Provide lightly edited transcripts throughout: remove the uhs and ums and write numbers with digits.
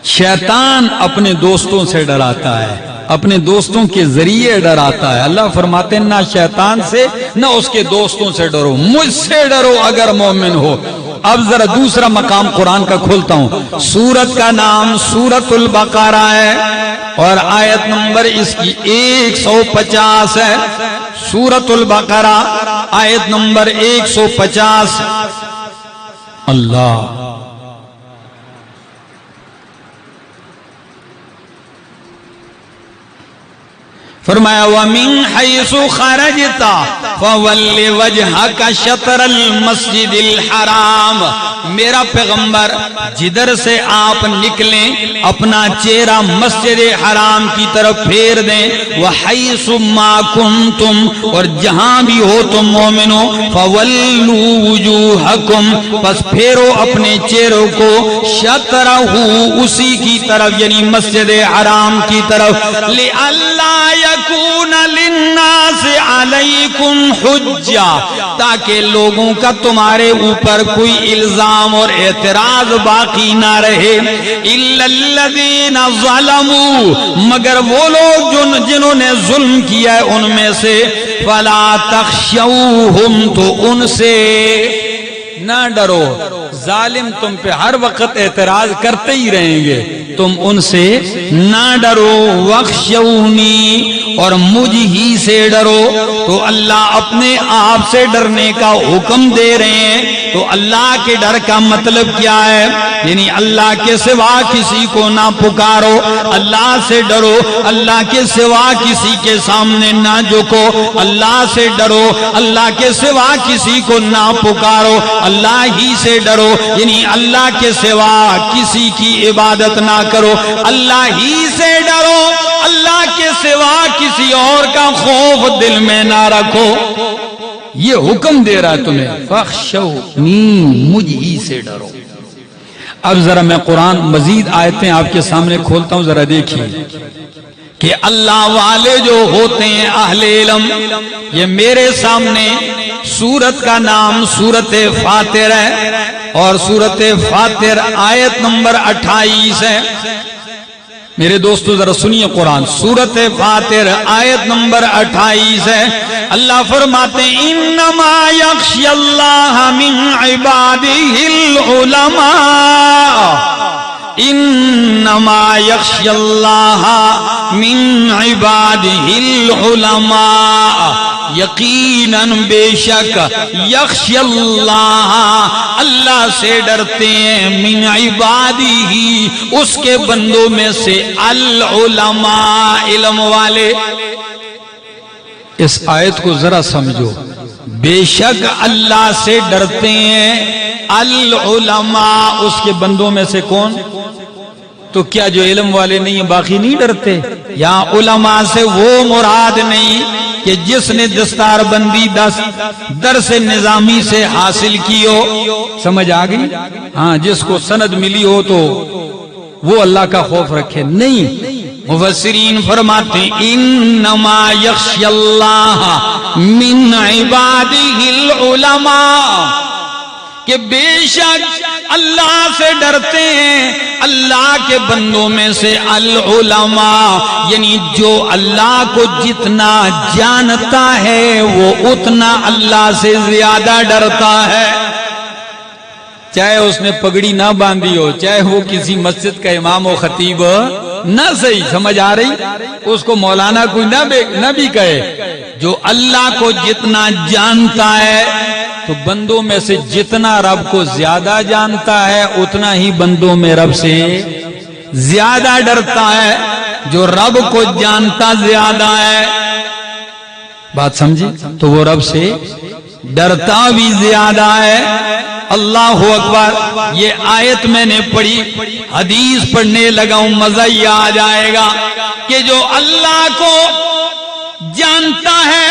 شیطان اپنے دوستوں سے ڈراتا ہے، اپنے دوستوں کے ذریعے ڈراتا ہے۔ اللہ فرماتے ہیں نہ شیطان سے نہ اس کے دوستوں سے ڈرو، مجھ سے ڈرو اگر مومن ہو۔ اب ذرا دوسرا مقام قرآن کا کھولتا ہوں۔ سورت کا نام سورت البقرہ ہے اور آیت نمبر اس کی 150 ہے۔ سورت البقرہ آیت نمبر 150۔ اللہ فرمایا وَمِنْ حَيْثُ خَرَجْتَ فَوَلِّ وَجْهَكَ شَطْرَ الْمَسْجِدِ الْحَرَامِ، میرا پیغمبر جدھر سے آپ نکلیں اپنا چہرہ مسجد حرام کی طرف پھیر دیں۔ وَحَيْثُ مَا كُنْتُمْ، اور جہاں بھی ہو تم مومنوں، فَوَلُّوا وُجُوهَكُمْ، پس پھیرو اپنے چہروں کو، شَطْرَهُ، اسی کی طرف یعنی مسجد حرام کی طرف، لِأَلَّا يَكُونَ لِلنَّاسِ عَلَيْكُمْ حُجَّةٌ، تاکہ لوگوں کا تمہارے اوپر کوئی الزام اور اعتراض باقی نہ رہے۔ إِلَّا الَّذِينَ ظَلَمُوا، مگر وہ لوگ جنہوں نے ظلم کیا ہے ان میں سے، فَلَا تَخْشَوْهُمْ، تو ان سے نہ ڈرو۔ ظالم تم پہ ہر وقت اعتراض کرتے ہی رہیں گے، تم ان سے نہ ڈرو۔ وَاخْشَوْنِی، اور مجھ ہی سے ڈرو۔ تو اللہ اپنے آپ سے ڈرنے کا حکم دے رہے ہیں۔ تو اللہ کے ڈر کا مطلب کیا ہے؟ یعنی اللہ کے سوا کسی کو نہ پکارو، اللہ سے ڈرو، اللہ کے سوا کسی کے سامنے نہ جھکو، اللہ سے ڈرو، اللہ کے سوا کسی کو نہ پکارو، اللہ ہی سے ڈرو، یعنی اللہ کے سوا کسی کی عبادت نہ کرو، اللہ ہی سے ڈرو، اللہ کے سوا کسی اور کا خوف دل میں نہ رکھو۔ یہ حکم دے رہا ہے تمہیں، فَاخْشَوْنِی، مجھ ہی سے ڈرو۔ اب ذرا میں قرآن مزید آیتیں آپ کے سامنے کھولتا ہوں، ذرا دیکھیے کہ اللہ والے جو ہوتے ہیں اہل علم، یہ میرے سامنے سورت کا نام سورت فاطر ہے اور سورت فاطر آیت نمبر 28 ہے۔ میرے دوستو ذرا سنیے قرآن، سورت فاطر آیت نمبر 28 ہے۔ اللہ فرماتے ہیں انما یخشی اللہ من عبادہ العلماء، انما یخشی اللہ من عبادہ العلماء، یقیناً بے شک یخشی اللہ، اللہ سے ڈرتے ہیں، من عبادہ، اس کے بندوں میں سے، العلماء، علم والے۔ اس آیت کو ذرا سمجھو، بے شک اللہ سے ڈرتے ہیں العلماء، اس کے بندوں میں سے کون؟ تو کیا جو علم والے نہیں ہیں باقی نہیں ڈرتے؟ یہاں علماء سے وہ مراد نہیں کہ جس نے دستار بندی درس نظامی سے حاصل کی ہو، سمجھ آ گئی؟ ہاں، جس کو سند ملی ہو تو وہ اللہ کا خوف رکھے، نہیں۔ مفسرین فرماتے ہیں انما یخشی اللہ من عبادہ العلماء، کہ بے شک اللہ سے ڈرتے ہیں اللہ کے بندوں میں سے العلماء، یعنی جو اللہ کو جتنا جانتا ہے وہ اتنا اللہ سے زیادہ ڈرتا ہے، چاہے اس نے پگڑی نہ باندھی ہو، چاہے وہ کسی مسجد کا امام و خطیب نہ صحیح، سمجھ آ رہی؟ اس کو مولانا کوئی نہ بھی کہے، جو اللہ کو جتنا جانتا ہے تو بندوں میں سے جتنا رب کو زیادہ جانتا ہے اتنا ہی بندوں میں رب سے زیادہ ڈرتا ہے، جو رب کو جانتا زیادہ ہے، بات سمجھی؟ تو وہ رب سے ڈرتا بھی زیادہ ہے۔ اللہ اکبر، یہ آیت میں نے پڑھی، حدیث پڑھنے لگا ہوں، مزہ ہی آ جائے گا کہ جو اللہ کو جانتا ہے،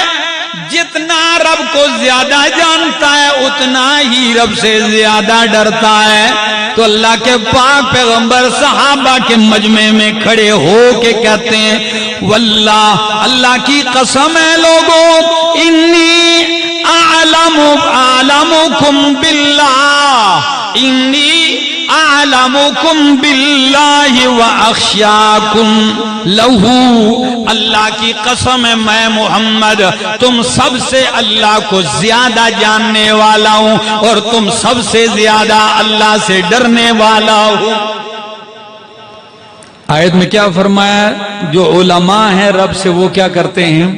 جتنا رب کو زیادہ جانتا ہے اتنا ہی رب سے زیادہ ڈرتا ہے۔ تو اللہ کے پاک پیغمبر صحابہ کے مجمع میں کھڑے ہو کے کہتے ہیں واللہ، اللہ کی قسم ہے لوگوں، انی اعلمکم باللہ، انی اعلمکم باللہ واخشاکم لہو، اللہ کی قسم ہے میں محمد تم سب سے اللہ کو زیادہ جاننے والا ہوں اور تم سب سے زیادہ اللہ سے ڈرنے والا ہوں۔ آیت میں کیا فرمایا؟ جو علماء ہیں رب سے وہ کیا کرتے ہیں؟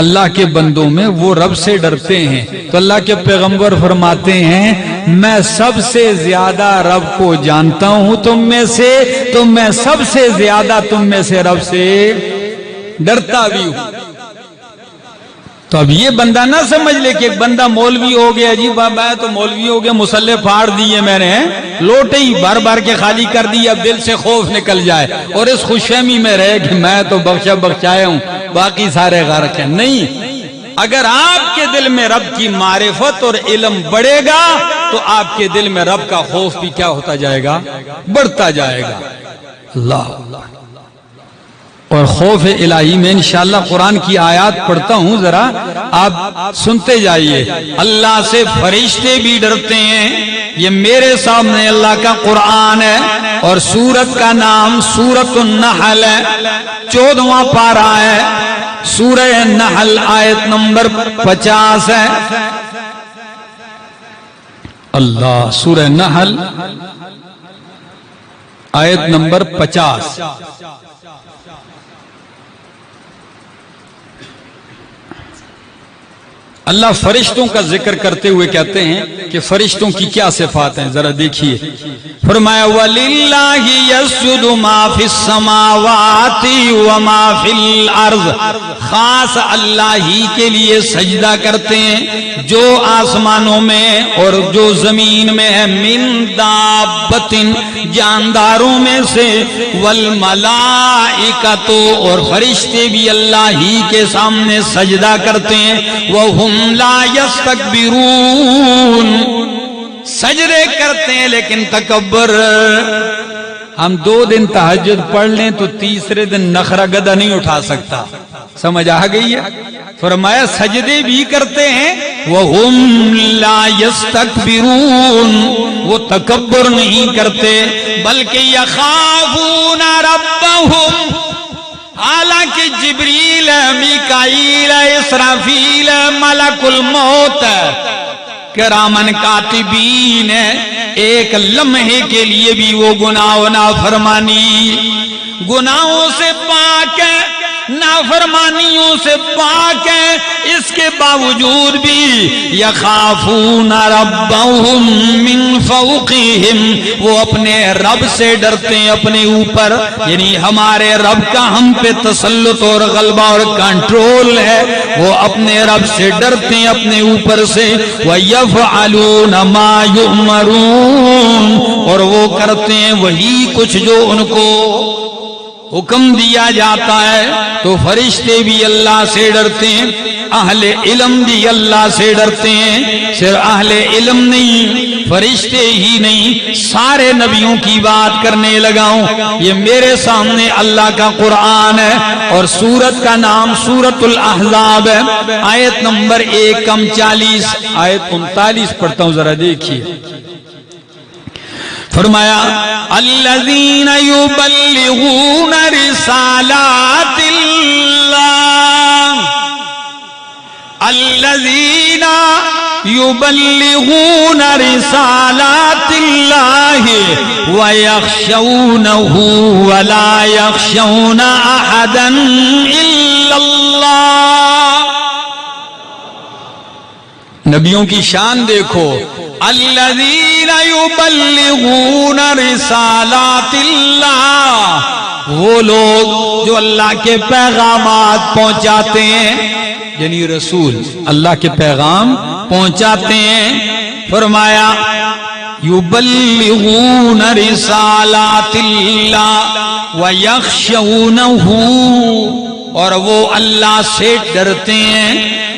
اللہ کے بندوں میں وہ رب سے ڈرتے ہیں۔ تو اللہ کے پیغمبر فرماتے ہیں میں سب سے زیادہ رب کو جانتا ہوں تم میں سے، تو میں سب سے زیادہ تم میں سے رب سے ڈرتا بھی ہوں۔ تو اب یہ بندہ نہ سمجھ لے کہ ایک بندہ مولوی ہو گیا، جی بابا تو مولوی ہو گیا، مسلح پھاڑ دیے میں نے، لوٹے ہی بار بار کے خالی کر دی، اب دل سے خوف نکل جائے اور اس خوش فہمی میں رہے کہ میں تو بخشا بخشایا ہوں باقی سارے غرق ہیں۔ نہیں، اگر آپ کے دل میں رب کی معرفت اور علم بڑھے گا تو آپ کے دل میں رب کا خوف بھی کیا ہوتا جائے گا؟ بڑھتا جائے گا۔ اللہ اور خوف الہی میں انشاءاللہ قرآن کی آیات پڑھتا ہوں، ذرا آپ سنتے جائیے۔ اللہ سے فرشتے بھی ڈرتے ہیں، یہ میرے سامنے اللہ کا قرآن ہے، اور سورت کا نام سورۃ النحل ہے، 14واں پارہ ہے، سورہ نحل آیت نمبر 50 ہے۔ اللہ، سورہ نحل آیت نمبر 50۔ اللہ فرشتوں کا ذکر کرتے ہوئے کہتے ہیں کہ فرشتوں کی کیا صفات ہیں، ذرا دیکھیے۔ فرمایا وَلِلَّهِ يَسْجُدُ مَا فِي السَّمَاوَاتِ وَمَا فِي الْأَرْضِ، خاص اللہ ہی کے لیے سجدہ کرتے ہیں جو آسمانوں میں اور جو زمین میں ہے، من دابۃ، جانداروں میں سے، والملائکۃ، اور فرشتے بھی اللہ ہی کے سامنے سجدہ کرتے ہیں، وَهُمْ لا يستكبرون، سجدے کرتے ہیں لیکن تکبر۔ ہم 2 دن تہجد پڑھ لیں تو تیسرے دن نخرہ گدھا نہیں اٹھا سکتا، سمجھ آ گئی ہے؟ فرمایا سجدے بھی کرتے ہیں، وَهُمْ لَا يَسْتَكْبِرُونَ، وہ تکبر نہیں کرتے، بلکہ يَخَافُونَ رَبَّهُمْ، حالانکہ جبریل، میکائیل، اسرافیل، ملک الموت کرامن کاتبین، ایک لمحے کے لیے بھی وہ گناہ و نافرمانی، گناہوں سے پاک ہے، نافرمانیوں سے پاک ہے، اس کے باوجود بھی یخافون ربهم من فوقہم، وہ اپنے رب سے ڈرتے ہیں اپنے اوپر، یعنی ہمارے رب کا ہم پہ تسلط اور غلبہ اور کنٹرول ہے، وہ اپنے رب سے ڈرتے ہیں اپنے اوپر سے، وَيَفْعَلُونَ مَا يُؤْمَرُونَ، اور وہ کرتے ہیں وہی کچھ جو ان کو حکم دیا جاتا ہے۔ تو فرشتے بھی اللہ سے ڈرتے ہیں، اہل علم بھی اللہ سے ڈرتے ہیں، صرف اہل علم نہیں، فرشتے ہی نہیں، سارے نبیوں کی بات کرنے لگا ہوں۔ یہ میرے سامنے اللہ کا قرآن ہے اور سورت کا نام سورۃ الاحزاب ہے، آیت نمبر 1:40، آیت 39 پڑھتا ہوں، ذرا دیکھیے۔ فرمایا الذین یبلغون رسالات اللہ، الذین یبلغون رسالات اللہ ویخشونہ ولا یخشون احدا الا اللہ۔ نبیوں کی شان دیکھو، الذین یبلغون رسالات اللہ، وہ لوگ جو اللہ کے پیغامات پہنچاتے ہیں، یعنی رسول اللہ کے پیغام پہنچاتے ہیں۔ فرمایا یبلغون رسالات اللہ ویخشونہ، اور وہ اللہ سے ڈرتے ہیں،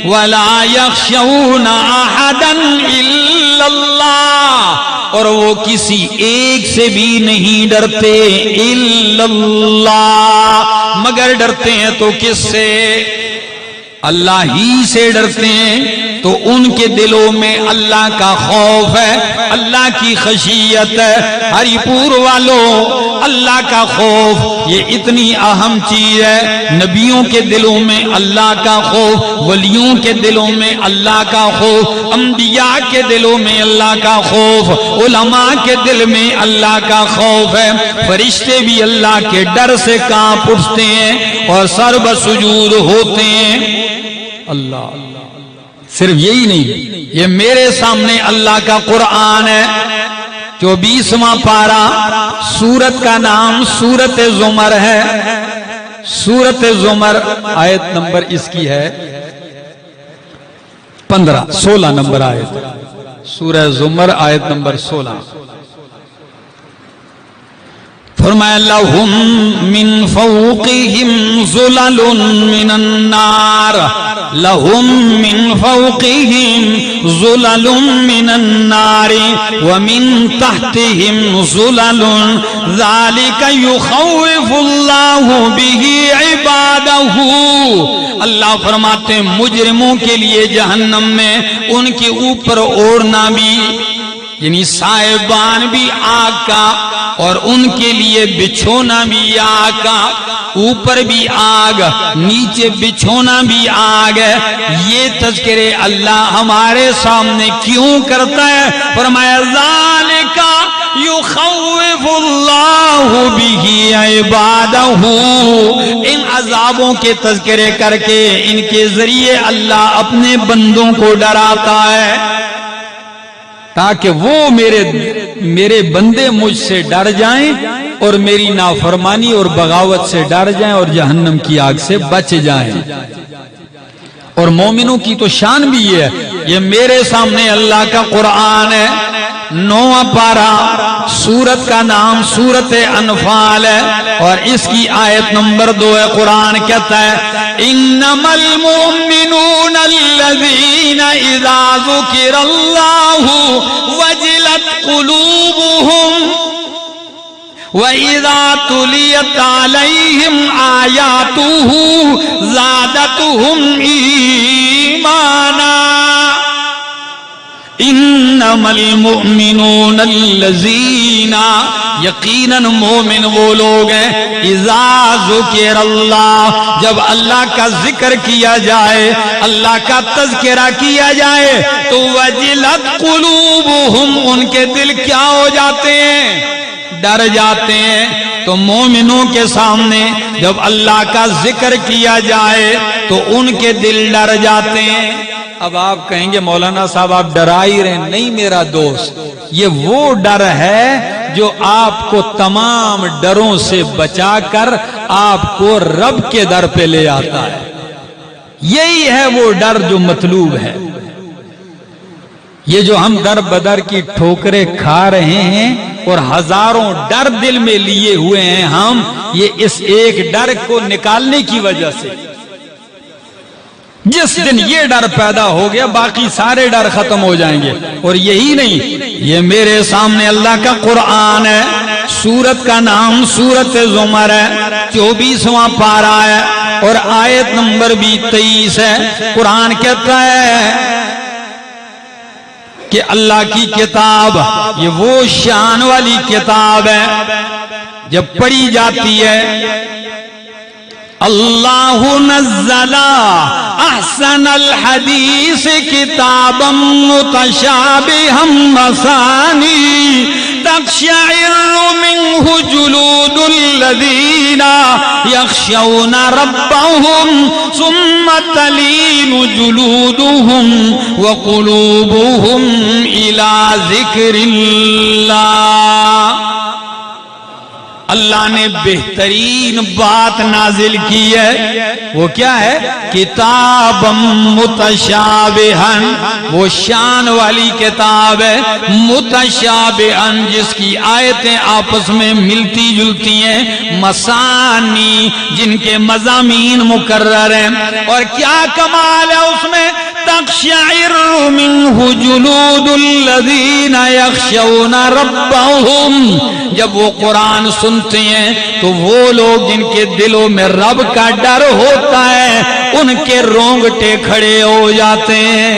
ولا یخشون احدا الا اللہ، اور وہ کسی ایک سے بھی نہیں ڈرتے، الا اللہ، مگر ڈرتے ہیں تو کس سے؟ اللہ ہی سے ڈرتے ہیں۔ تو ان کے دلوں میں اللہ کا خوف ہے، اللہ کی خشیت ہے۔ ہری پور والوں، اللہ کا خوف یہ اتنی اہم چیز ہے۔ نبیوں کے دلوں میں اللہ کا خوف، ولیوں کے دلوں میں اللہ کا خوف، انبیاء کے دلوں میں اللہ کا خوف، علماء کے دل میں اللہ کا خوف ہے۔ فرشتے بھی اللہ کے ڈر سے کانپ اٹھتے ہیں اور سر بسجود ہوتے ہیں۔ اللہ، صرف یہی نہیں، یہ میرے سامنے اللہ کا قرآن ہے، 24واں پارہ، سورت کا نام سورت زمر ہے۔ سورت زمر آیت نمبر اس کی ہے 16 نمبر آیت، سورہ زمر آیت نمبر 16۔ فرمایا لہم من فوقہم ظلل من النار، لہم من فوقہم ظلل من النار ومن تحتہم ظلل ذالک یخوف اللہ بہ عبادہ۔ اللہ فرماتے ہیں مجرموں کے لیے جہنم میں ان کے اوپر اوڑھنا بھی، یعنی صاحبان بھی آگ کا، اور ان کے لیے بچھونا بھی آگ کا، اوپر بھی آگ، نیچے بچھونا بھی آگ ہے۔ یہ تذکرے اللہ ہمارے سامنے کیوں کرتا ہے؟ فرمایا ذالک یخوف اللہ بہ عبادہ، ان عذابوں کے تذکرے کر کے ان کے ذریعے اللہ اپنے بندوں کو ڈراتا ہے تاکہ وہ میرے بندے مجھ سے ڈر جائیں اور میری نافرمانی اور بغاوت سے ڈر جائیں اور جہنم کی آگ سے بچ جائیں۔ اور مومنوں کی تو شان بھی ہے، یہ میرے سامنے اللہ کا قرآن ہے، 9واں پارہ، سورت کا نام سورت انفال ہے اور اس کی آیت نمبر 2 ہے۔ قرآن کہتا ہے انما المؤمنون الذین اذا ذکر اللہ وجلت قلوبهم وَإِذَا تُلِيَتْ عَلَيْهِمْ آيَاتُهُ زَادَتْهُمْ إِيمَانًا انما المؤمنون الذین، یقیناً مومن وہ لوگ ہیں، اذا ذکر اللہ، جب اللہ کا ذکر کیا جائے، اللہ کا تذکرہ کیا جائے تو وجلت قلوبہم، ان کے دل کیا ہو جاتے ہیں؟ ڈر جاتے ہیں۔ تو مومنوں کے سامنے جب اللہ کا ذکر کیا جائے تو ان کے دل ڈر جاتے ہیں۔ اب آپ کہیں گے مولانا صاحب آپ ڈرا ہی رہے ہیں۔ نہیں میرا دوست، یہ وہ ڈر ہے جو آپ کو تمام ڈروں سے بچا کر آپ کو رب کے در پہ لے آتا ہے۔ یہی ہے وہ ڈر جو مطلوب ہے۔ یہ جو ہم در بدر کی ٹھوکریں کھا رہے ہیں اور ہزاروں ڈر دل میں لیے ہوئے ہیں ہم، یہ اس ایک ڈر کو نکالنے کی وجہ سے، جس دن یہ ڈر پیدا ہو گیا باقی سارے ڈر ختم ہو جائیں گے۔ اور یہی نہیں، یہ میرے سامنے اللہ کا قرآن ہے، سورت کا نام سورت زمر ہے، 24واں پارہ ہے اور آیت نمبر بھی 23 ہے۔ قرآن کہتا ہے کہ اللہ کی کتاب یہ وہ شان والی کتاب ہے جب پڑھی جاتی ہے، اللہ نزل احسن الحدیث کتابا متشابہا مثانی تقشعر منہ جلود الذین یخشون ربهم ثم تلین جلودهم وقلوبهم الی ذکر اللہ۔ اللہ نے بہترین بات نازل کی ہے، وہ کیا ہے؟ کتاب متشابہن، وہ شان والی کتاب ہے، متشابہن جس کی آیتیں آپس میں ملتی جلتی ہیں، مثانی جن کے مضامین مکرر ہیں۔ اور کیا کمال ہے اس میں؟ تقشعر منہ جلود الذین یخشون ربهم، جب وہ قرآن سنتے ہیں تو وہ لوگ جن کے دلوں میں رب کا ڈر ہوتا ہے ان کے رونگٹے کھڑے ہو جاتے ہیں۔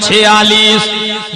46।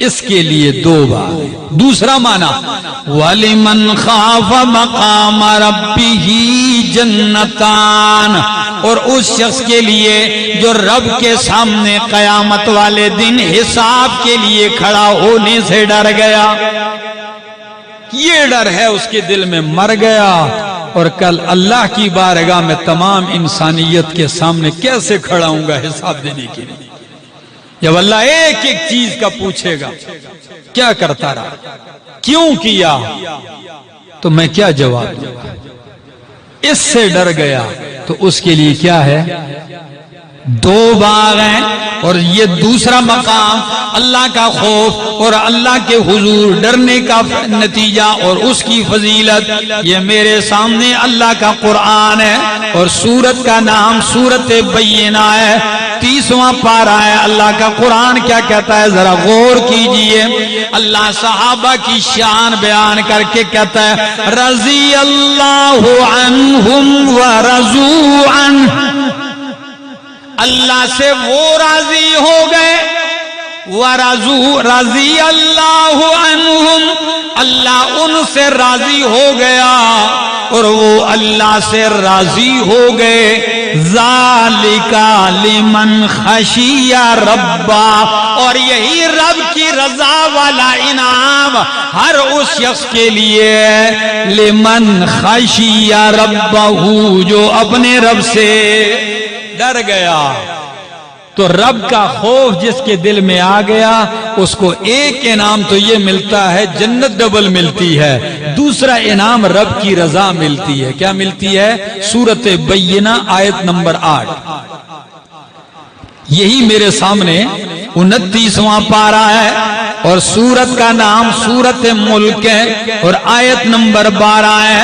اس کے لیے 2 بار. دوسرا معنی وَلِمَنْ خَافَ مَقَامَ رَبِّهِ جَنَّتَانِ، اور اس شخص کے لیے جو رب کے سامنے قیامت والے دن حساب کے لیے کھڑا ہونے سے ڈر گیا. یہ ڈر ہے اس کے دل میں، مر گیا اور کل اللہ کی بارگاہ میں تمام انسانیت کے سامنے کیسے کھڑا ہوں گا حساب دینے کے لیے. جب اللہ ایک ایک چیز کا پوچھے گا کیا کرتا رہا، کیوں کیا، تو میں کیا جواب دوں گا. اس سے ڈر گیا تو اس کے لیے کیا ہے، 2 باغ ہیں. اور یہ دوسرا مقام اللہ کا خوف اور اللہ کے حضور ڈرنے کا نتیجہ اور اس کی فضیلت، یہ میرے سامنے اللہ کا قرآن ہے اور سورت کا نام سورت بینہ ہے، 30واں پارہ ہے. اللہ کا قرآن کیا کہتا ہے ذرا غور کیجئے. اللہ صحابہ کی شان بیان کر کے کہتا ہے رضی اللہ عنہم ورضوا عنہ، اللہ سے وہ راضی ہو گئے، رضی اللہ عنہم، اللہ ان سے راضی ہو گیا اور وہ اللہ سے راضی ہو گئے. ذالک لمن خشی ربا، اور یہی رب کی رضا والا انعام ہر اس شخص کے لیے لمن خشی ربہ، جو اپنے رب سے ڈر گیا. تو رب کا خوف جس کے دل میں آ گیا اس کو ایک انعام تو یہ ملتا ہے، جنت ڈبل ملتی ہے. دوسرا انعام رب کی رضا ملتی ہے. کیا ملتی ہے؟ سورت بینہ آیت نمبر 8. یہی میرے سامنے 29واں پارہ ہے اور سورت کا نام سورت ملک ہے اور آیت نمبر 12 ہے.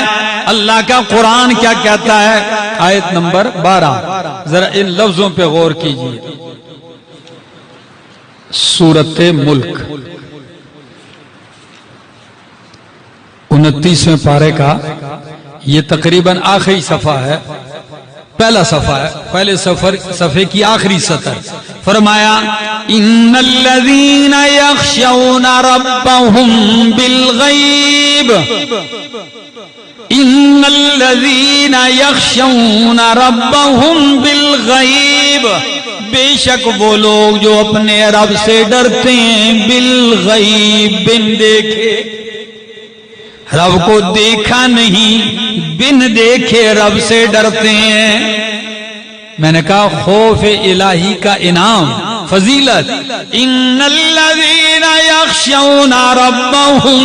اللہ کا قرآن کیا کہتا ہے؟ آیت نمبر 12. ذرا ان لفظوں پہ غور کیجئے. سورت ملک 29ویں پارے کا یہ تقریباً آخری صفحہ ہے، پہلا صفحہ ہے، پہلے صفحے کی آخری سطر. فرمایا ان الذین یخشون ربهم بالغیب، ان الذین یخشون ربهم بالغیب، بے شک وہ لوگ جو اپنے رب سے ڈرتے ہیں، بالغیب، بن دیکھے. رب کو دیکھا نہیں، بن دیکھے رب سے ڈرتے ہیں. میں نے کہا خوف الہی کا انعام، فضیلت. ان الذین یخشون ربهم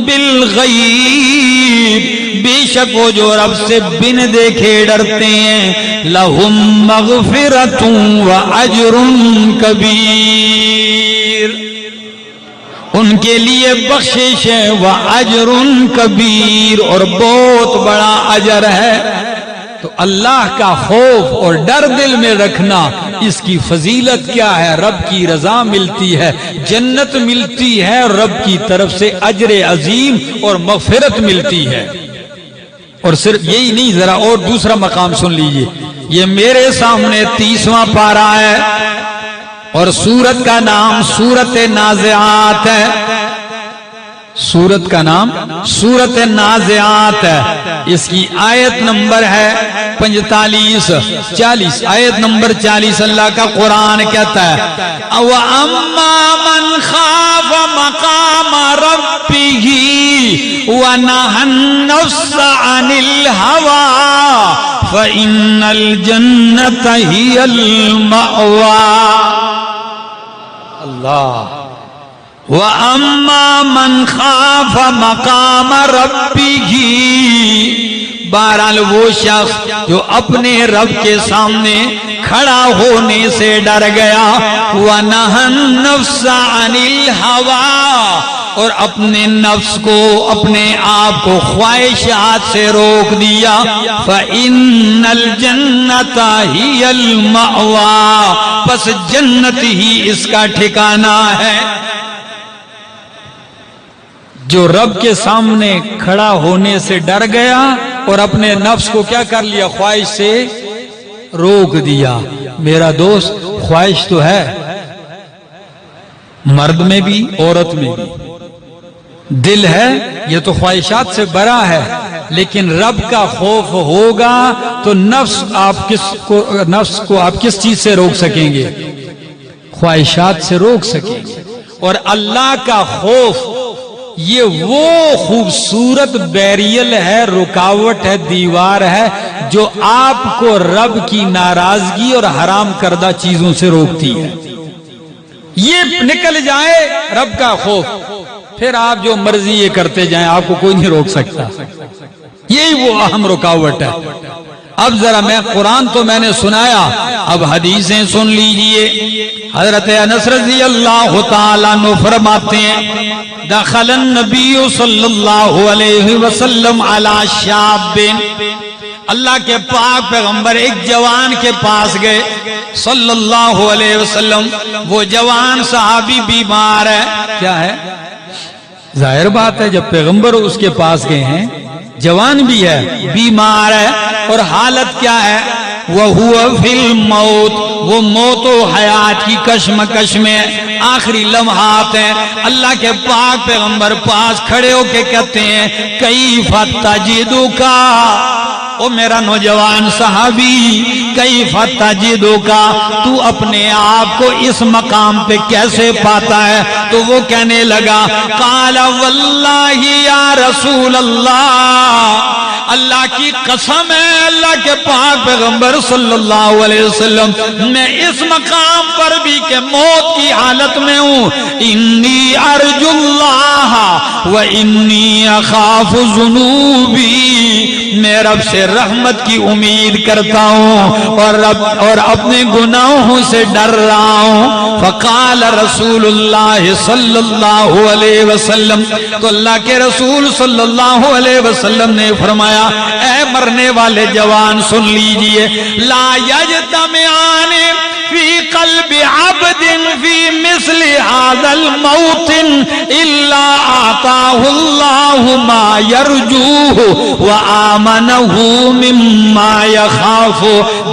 بالغیب، بے شک وہ جو رب سے بن دیکھے ڈرتے ہیں، لہم مغفرۃ واجر کبیر، ان کے لیے بخشش ہے، واجر کبیر، اور بہت بڑا اجر ہے. تو اللہ کا خوف اور ڈر دل میں رکھنا، اس کی فضیلت کیا ہے؟ رب کی رضا ملتی ہے، جنت ملتی ہے، رب کی طرف سے اجر عظیم اور مغفرت ملتی ہے. اور صرف یہی نہیں، ذرا اور دوسرا مقام سن لیجئے. یہ میرے سامنے 30واں پارہ ہے اور سورت کا نام سورت نازعات ہے. سورت کا نام سورت نازعات ہے. اس کی آیت نمبر ہے 40. آیت نمبر 40 اللہ کا قرآن کہتا ہے وَأَمَّا مَنْ خَافَ مَقَامَ رَبِّهِ وَنَهَى النَّفْسَ عَنِ الْهَوَىٰ فَإِنَّ الْجَنَّةَ هِيَ الْمَأْوَىٰ. اللہ. وَأَمَّا مَنْ خَافَ مَقَامَ رَبِّهِ، بہرحال وہ شخص جو اپنے رب کے سامنے کھڑا ہونے سے ڈر گیا، وَنَهَى النَّفْسَ عَنِ الْهَوَىٰ، اور اپنے نفس کو، اپنے آپ کو خواہشات سے روک دیا، فَإِنَّ الْجَنَّةَ هِيَ الْمَأْوَىٰ، پس جنت ہی اس کا ٹھکانہ ہے. جو رب کے سامنے کھڑا ہونے سے ڈر گیا اور اپنے نفس کو کیا کر لیا؟ خواہش سے روک دیا. میرا دوست خواہش تو ہے مرد میں بھی عورت میں بھی دل ہے، یہ تو خواہشات سے بڑا ہے، لیکن رب کا خوف ہوگا تو نفس کو آپ کس چیز سے روک سکیں گے؟ خواہشات سے روک سکیں گے۔ اور اللہ کا خوف یہ وہ خوبصورت بیریل ہے، رکاوٹ ہے، دیوار ہے جو آپ کو رب کی ناراضگی اور حرام کردہ چیزوں سے روکتی ہے۔ یہ نکل جائے رب کا خوف، پھر آپ جو مرضی یہ کرتے جائیں، آپ کو کوئی نہیں روک سکتا۔ یہی وہ اہم رکاوٹ ہے۔ اب ذرا میں قرآن تو میں نے سنایا، اب حدیثیں سن لیجئے۔ حضرت انس رضی اللہ تعالیٰ عنہ فرماتے ہیں دخل النبی صلی اللہ علیہ وسلم علی شاب، اللہ کے پاک پیغمبر ایک جوان کے پاس گئے صلی اللہ علیہ وسلم۔ وہ جوان صحابی بیمار ہے، کیا ہے؟ ظاہر بات ہے جب پیغمبر اس کے پاس گئے ہیں، جوان بھی ہے، بیمار ہے، اور حالت کیا ہے؟ وَهُوَ فِي الْمَوْتِ، وہ موت و حیات کی کشمکش میں آخری لمحات ہیں۔ اللہ کے پاک پیغمبر پاس کھڑے ہو کے کہتے ہیں کیف تجدک، او میرا نوجوان صحابی، کیف تجدک، تو اپنے آپ کو اس مقام پہ کیسے پاتا ہے؟ تو وہ کہنے لگا قال واللہ یا رسول اللہ، اللہ کی قسم ہے اللہ کے پاک پیغمبر صلی اللہ علیہ وسلم، میں اس مقام پر بھی کہ موت کی حالت میں ہوں، انی ارجو اللہ و انی اخاف ذنوبی، میں رب سے رحمت کی امید کرتا ہوں اور اپنے گناہوں سے ڈر رہا ہوں۔ فقال رسول اللہ صلی اللہ علیہ وسلم، تو اللہ کے رسول صلی اللہ علیہ وسلم نے فرمایا اے مرنے والے جوان سن لیجئے، لا یجتمعان فی قلب عبد فی مثل هذا الموت الا آتاه اللہ ما یرجوہ وآمنہ مما یخاف۔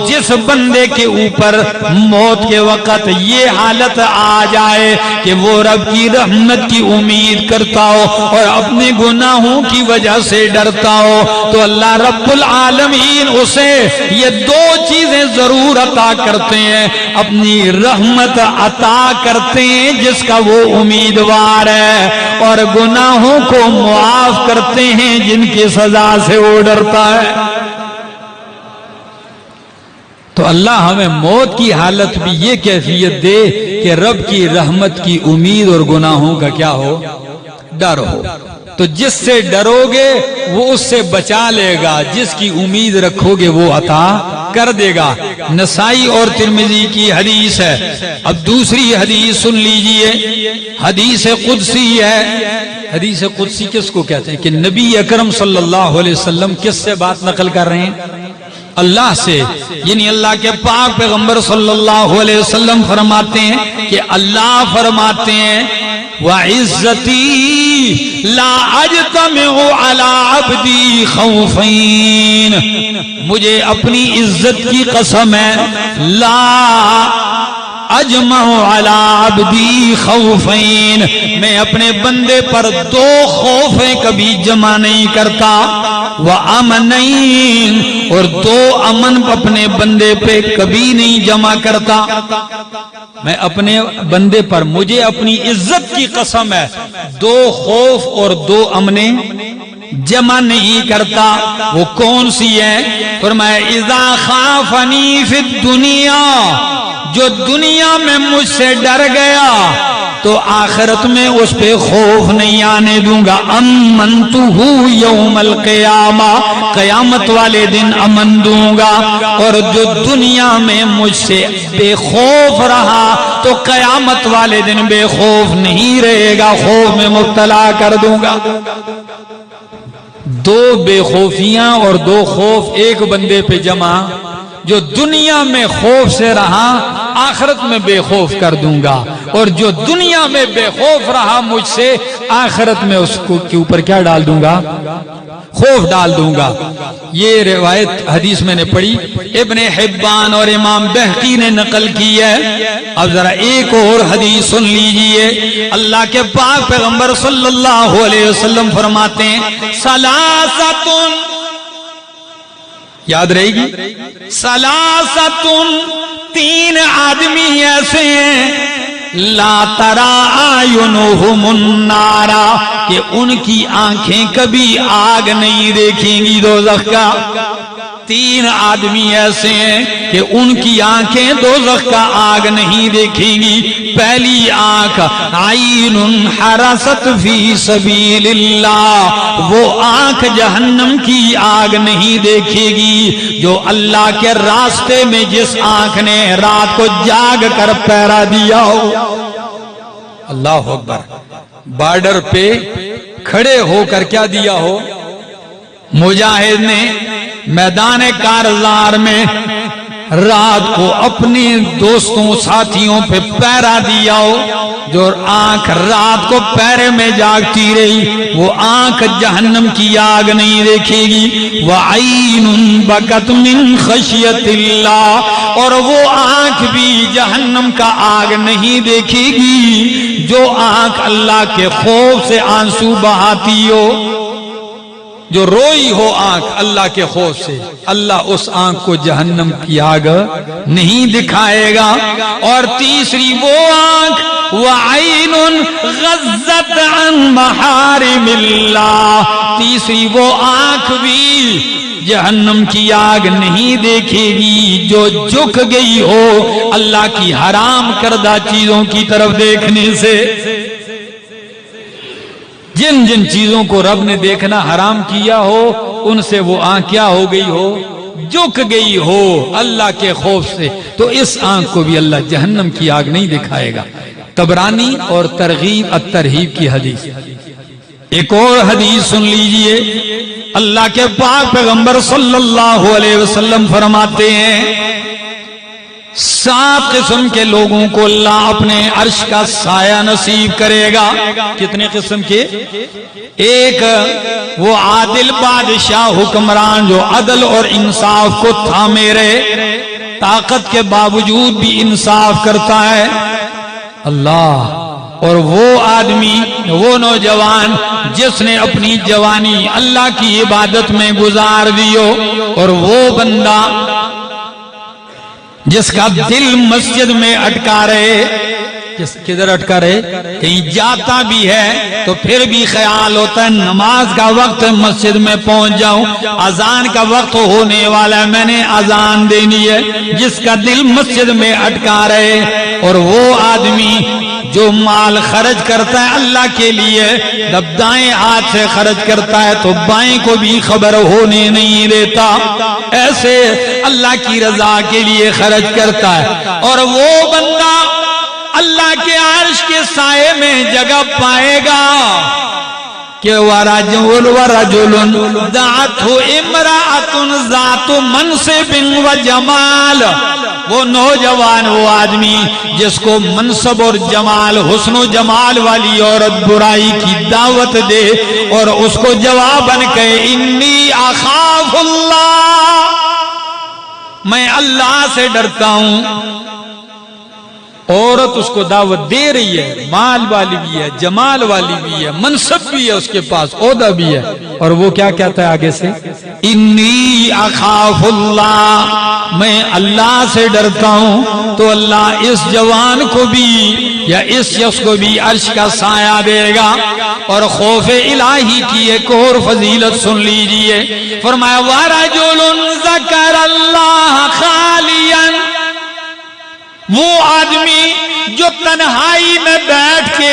جس بندے کے اوپر موت کے وقت یہ حالت آ جائے کہ وہ رب کی رحمت کی امید کرتا ہو اور اپنے گناہوں کی وجہ سے ڈرتا ہو، تو اللہ رب العالمین اسے یہ دو چیزیں ضرور عطا کرتے ہیں، اپنی رحمت عطا کرتے ہیں جس کا وہ امیدوار ہے، اور گناہوں کو معاف کرتے ہیں جن کی سزا سے وہ ڈرتا ہے۔ تو اللہ ہمیں موت کی حالت بھی یہ کیفیت دے کہ رب کی رحمت کی امید اور گناہوں کا کیا ہو؟ ڈر ہو۔ تو جس سے ڈرو گے وہ اس سے بچا لے گا، جس کی امید رکھو گے وہ عطا کر دے گا۔ نسائی اور ترمذی کی حدیث ہے۔ اب دوسری حدیث سن لیجئے، حدیث قدسی ہے۔ حدیث قدسی کس کو کہتے ہیں؟ کہ نبی اکرم صلی اللہ علیہ وسلم کس سے بات نقل کر رہے ہیں؟ اللہ سے، یعنی اللہ کے پاک پیغمبر صلی اللہ علیہ وسلم فرماتے ہیں کہ اللہ فرماتے ہیں وَعِزَّتِي لَا أَجْتَمِعُ عَلَىٰ عَبْدِي خَوْفَيْن، مجھے اپنی عزت کی قسم ہے، لا اجمع علی عبدی خوفین، میں اپنے بندے پر دو خوفیں کبھی جمع نہیں کرتا، وَأَمْنَيْن، اور دو امن اپنے بندے پہ کبھی نہیں جمع کرتا۔ میں اپنے بندے پر، مجھے اپنی عزت کی قسم ہے، دو خوف اور دو امنیں جمع نہیں کرتا۔ وہ کون سی ہیں؟ فرمایا اذا خافنی فی الدنیا، جو دنیا میں مجھ سے ڈر گیا تو آخرت میں اس پہ خوف نہیں آنے دوں گا، امنتہ یوم القیامہ، قیامت والے دن امن دوں گا۔ اور جو دنیا میں مجھ سے بے خوف رہا تو قیامت والے دن بے خوف نہیں رہے گا، خوف میں مبتلا کر دوں گا۔ دو بے خوفیاں اور دو خوف ایک بندے پہ جمع، جو دنیا میں خوف سے رہا آخرت میں بے خوف کر دوں گا، اور جو دنیا میں بے خوف رہا مجھ سے آخرت میں اس کو کے اوپر کیا ڈال دوں گا؟ خوف ڈال دوں گا۔ یہ روایت حدیث میں نے پڑھی، ابن حبان اور امام بہقی نے نقل کی ہے۔ اب ذرا ایک اور حدیث سن لیجئے، اللہ کے پاک پیغمبر صلی اللہ علیہ وسلم فرماتے ہیں ثلاثۃ، یاد رہے گی، ثلاثۃ، تین آدمی ایسے ہیں لا ترى اعینہم النار، کہ ان کی آنکھیں کبھی آگ نہیں دیکھیں گی دوزخ کا۔ تین آدمی ایسے ہیں کہ ان کی آنکھیں دوزخ کا آگ نہیں دیکھیں گی۔ پہلی آنکھ عین حرست فی سبیل اللہ، وہ آنکھ جہنم کی آگ نہیں دیکھے گی۔ جو اللہ کے راستے میں جس آنکھ نے رات کو جاگ کر پہرا دیا ہو، اللہ اکبر، بارڈر پہ کھڑے ہو کر کیا دیا ہو، مجاہد نے میدان کارزار میں رات کو اپنے دوستوں ساتھیوں پہ پہرا دیا ہو، جو آنکھ رات کو پہرے میں جاگتی رہی، وہ آنکھ جہنم کی آگ نہیں دیکھے گی۔ وَعَيْنٌ بَكَتْ مِنْ خَشْيَةِ اللَّهِ، اور وہ آنکھ بھی جہنم کا آگ نہیں دیکھے گی جو آنکھ اللہ کے خوف سے آنسو بہاتی ہو، جو روئی ہو آنکھ اللہ کے خوف سے، اللہ اس آنکھ کو جہنم کی آگ نہیں دکھائے گا۔ اور تیسری وہ آنکھ وَعَيْنٌ غَزَّتْ عَنْ مَحَارِمِ اللَّهِ، تیسری وہ آنکھ بھی جہنم کی آگ نہیں دیکھے گی جو جھک گئی ہو اللہ کی حرام کردہ چیزوں کی طرف دیکھنے سے۔ جن جن چیزوں کو رب نے دیکھنا حرام کیا ہو، ان سے وہ آنکھ کیا ہو گئی ہو، جھک گئی ہو اللہ کے خوف سے، تو اس آنکھ کو بھی اللہ جہنم کی آگ نہیں دکھائے گا۔ طبرانی اور ترغیب الترہیب کی حدیث۔ ایک اور حدیث سن لیجئے، اللہ کے پاک پیغمبر صلی اللہ علیہ وسلم فرماتے ہیں 7 قسم کے لوگوں کو اللہ اپنے عرش کا سایہ نصیب کرے گا۔ کتنے قسم کے؟ ایک وہ عادل بادشاہ حکمران جو عدل اور انصاف کو تھامے رہے، طاقت کے باوجود بھی انصاف کرتا ہے اللہ۔ اور وہ آدمی، وہ نوجوان جس نے اپنی جوانی اللہ کی عبادت میں گزار دیو، اور وہ بندہ جس کا دل مسجد میں اٹکا رہے، کدھر اٹکا رہے، کہیں جاتا بھی ہے تو پھر بھی خیال ہوتا ہے نماز کا وقت مسجد میں پہنچ جاؤں، اذان کا وقت ہونے والا ہے میں نے اذان دینی ہے، جس کا دل مسجد میں اٹکا رہے۔ اور وہ آدمی جو مال خرچ کرتا ہے اللہ کے لیے، جب دائیں ہاتھ سے خرچ کرتا ہے تو بائیں کو بھی خبر ہونے نہیں دیتا، ایسے اللہ کی رضا کے لیے خرچ کرتا ہے۔ اور وہ بندہ اللہ کے عرش کے سائے میں جگہ پائے گا کہ وَرَجُلٌ دَعَتْهُ امْرَأَةٌ ذَاتُ مَنْصِبٍ وَجَمَالٍ، وہ نوجوان، وہ آدمی جس کو منصب اور جمال، حسن و جمال والی عورت برائی کی دعوت دے، اور اس کو جواباً کہے انی اخاف اللہ، میں اللہ سے ڈرتا ہوں۔ عورت اس کو دعوت دے رہی ہے، مال والی بھی ہے، جمال والی بھی ہے، منصب بھی ہے، اس کے پاس عہدہ بھی ہے، اور وہ کیا کہتا ہے آگے سے، انی اخاف اللہ، میں اللہ سے ڈرتا ہوں۔ تو اللہ اس جوان کو بھی یا اس شخص کو بھی عرش کا سایہ دے گا۔ اور خوف الہی کی ایک اور فضیلت سن لیجئے، فرمایا وَرَجُلٌ ذَكَرَ اللَّهَ خَالِيًا، وہ آدمی جو تنہائی میں بیٹھ کے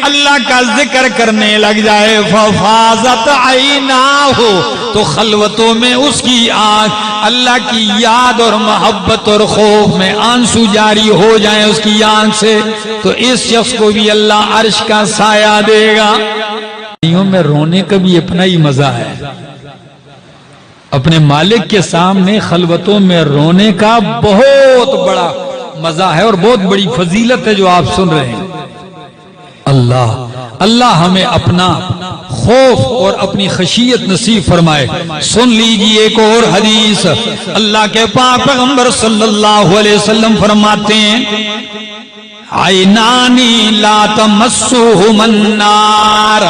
اللہ کا ذکر کرنے لگ جائے، فَفَاضَتْ عَيْنَاهُ، تو خلوتوں میں اس کی آنکھ اللہ کی یاد اور محبت اور خوف میں آنسو جاری ہو جائیں اس کی آنکھ سے، تو اس شخص کو بھی اللہ عرش کا سایہ دے گا۔ میں رونے کا بھی اپنا ہی مزہ ہے، اپنے مالک کے سامنے خلوتوں میں رونے کا بہت بڑا مزہ ہے اور بہت بڑی فضیلت ہے جو آپ سن رہے ہیں۔ اللہ اللہ ہمیں اپنا خوف اور اپنی خشیت نصیب فرمائے۔ سن لیجئے ایک اور حدیث، اللہ کے پاک پیغمبر صلی اللہ علیہ وسلم فرماتے ہیں عینانی لا تمسوہم النار،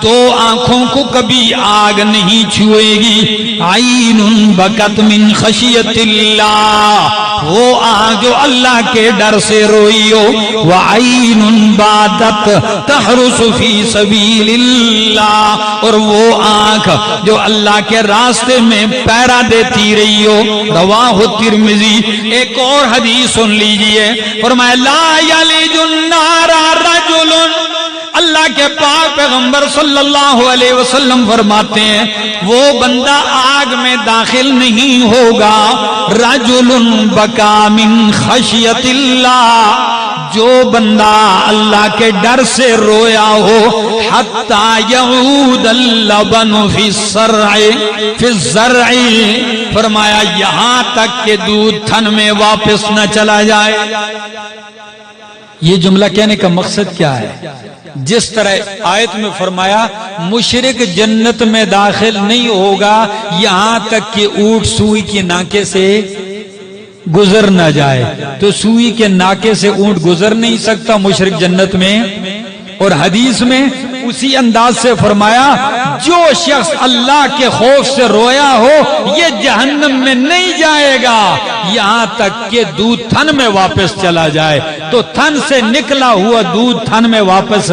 دو آنکھوں کو کبھی آگ نہیں چھوئے گی، عین بکت من خشیت اللہ، وہ آنکھ جو اللہ کے ڈر سے روئی ہو، وعین باتت تحرس فی سبیل اللہ، اور وہ آنکھ جو اللہ کے راستے میں پہرا دیتی رہی ہو، رواہ ترمذی۔ ایک اور حدیث سن لیجئے، فرمایا لا یلج النار رجل، اللہ کے پاک پیغمبر صلی اللہ علیہ وسلم فرماتے ہیں وہ بندہ آگ میں داخل نہیں ہوگا، رجل بکا من خشیت اللہ، جو بندہ اللہ کے ڈر سے رویا ہو، حتی یعود اللبن فی الزرع، فرمایا یہاں تک کہ دودھ تھن میں واپس نہ چلا جائے۔ یہ جملہ کہنے کا مقصد کیا ہے؟ جس طرح آیت میں فرمایا مشرک جنت میں داخل نہیں ہوگا یہاں تک کہ اونٹ سوئی کے ناکے سے گزر نہ جائے، تو سوئی کے ناکے سے اونٹ گزر نہیں سکتا مشرک جنت میں۔ اور حدیث میں اسی انداز سے فرمایا جو شخص اللہ کے خوف سے رویا ہو یہ جہنم میں نہیں جائے گا یہاں تک کہ دودھ تھن میں واپس چلا جائے۔ تو تھن سے نکلا ہوا دودھ تھن میں واپس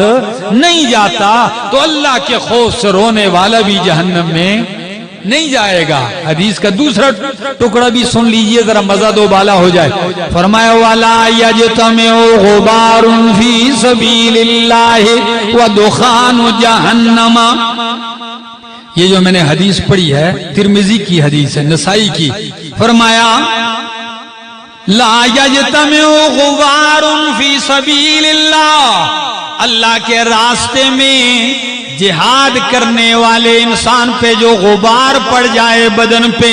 نہیں جاتا، تو اللہ کے خوف سے رونے والا بھی جہنم میں نہیں جائے گا۔ حدیث کا دوسرا ٹکڑا بھی سن لیجئے ذرا مزہ دو بالا ہو جائے، فرمایا وَلَا يَجْتَمِعُ غُبَارٌ فِي سَبِيلِ اللَّهِ وَدُخَانُ جَهَنَّمَ۔ یہ جو میں نے حدیث پڑھی ہے ترمذی کی حدیث ہے، نسائی کی، فرمایا لا يَجْتَمِعُ غُبَارٌ فِي سَبِيلِ اللَّهِ، اللہ کے راستے میں جہاد کرنے والے انسان پہ جو غبار پڑ جائے بدن پہ،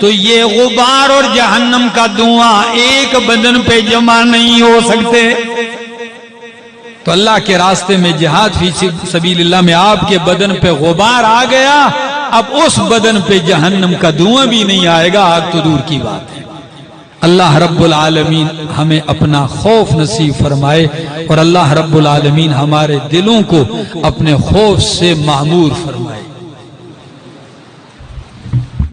تو یہ غبار اور جہنم کا دھواں ایک بدن پہ جمع نہیں ہو سکتے۔ تو اللہ کے راستے میں جہاد فی سبیل اللہ میں آپ کے بدن پہ غبار آ گیا، اب اس بدن پہ جہنم کا دھواں بھی نہیں آئے گا، آگ تو دور کی بات ہے۔ اللہ رب العالمین ہمیں اپنا خوف نصیب فرمائے، اور اللہ رب العالمین ہمارے دلوں کو اپنے خوف سے معمور فرمائے۔